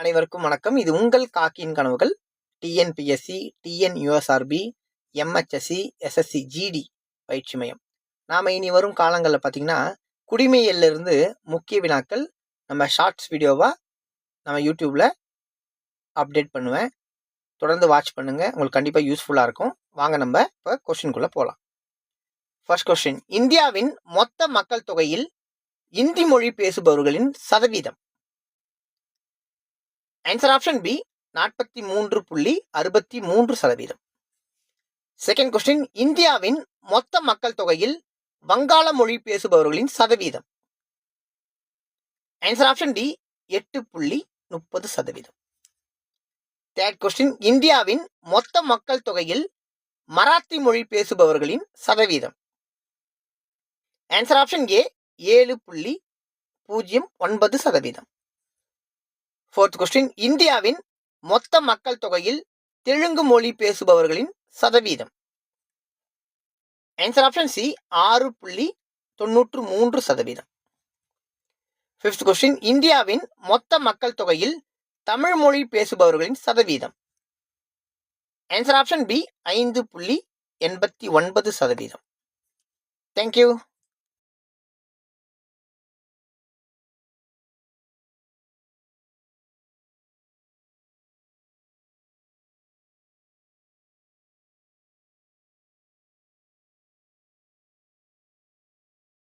அனைவருக்கும் வணக்கம். இது உங்கள் காக்கியின் கனவுகள். டிஎன்பிஎஸ்சி, டிஎன்யூஎஸ்ஆர்பி, எம்ஹெச்எஸ்சி, எஸ்எஸ்சி, ஜிடி பயிற்சி மையம். நாம் இனி வரும் காலங்களில் பார்த்தீங்கன்னா குடிமையிலிருந்து முக்கிய வினாக்கள் நம்ம ஷார்ட்ஸ் வீடியோவாக நம்ம யூடியூப்பில் அப்டேட் பண்ணுவேன். தொடர்ந்து வாட்ச் பண்ணுங்கள், உங்களுக்கு கண்டிப்பாக யூஸ்ஃபுல்லாக இருக்கும். வாங்க நம்ம இப்போ கொஸ்டின்குள்ளே போகலாம். ஃபர்ஸ்ட் கொஸ்டின், இந்தியாவின் மொத்த மக்கள் தொகையில் இந்தி மொழி பேசுபவர்களின் சதவீதம். Answer option B 43.63%. Second question, இந்தியாவின் மொத்த மக்கள் தொகையில் வங்காள மொழி பேசுபவர்களின் சதவீதம். Answer option D 8.30%. Third question, இந்தியாவின் மொத்த மக்கள் தொகையில் மராத்தி மொழி பேசுபவர்களின் சதவீதம். Answer option A 7.09%. Fourth question, இந்தியாவின் மொத்த மக்கள் தொகையில் தெலுங்கு மொழி பேசுபவர்களின் சதவீதம். Answer option C 6.93%. Fifth question, இந்தியாவின் மொத்த மக்கள் தொகையில் தமிழ் மொழி பேசுபவர்களின் சதவீதம். Answer option B 5.89%. தேங்க்யூ.